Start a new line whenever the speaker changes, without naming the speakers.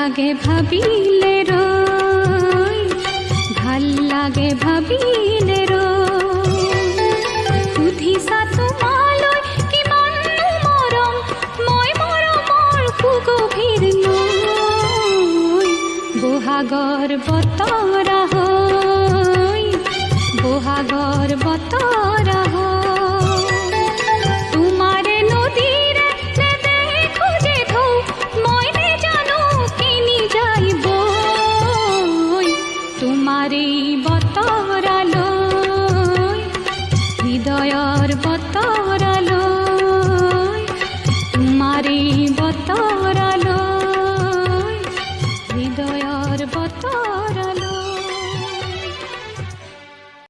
লাগে ভাবিলে রই, ভাল লাগে ভাবিলে রই। সুধিছা তোমালৈ কিমান মৰম, মই মৰমৰ সুগভীৰ নৈ। বহাগৰ বতৰা হৈ, বহাগৰ বতৰা হৈ, তোমাৰে নদীৰে নেদেখো যে ঢৌ, মই নেজানো কেনি যাই বৈ। তোমাৰে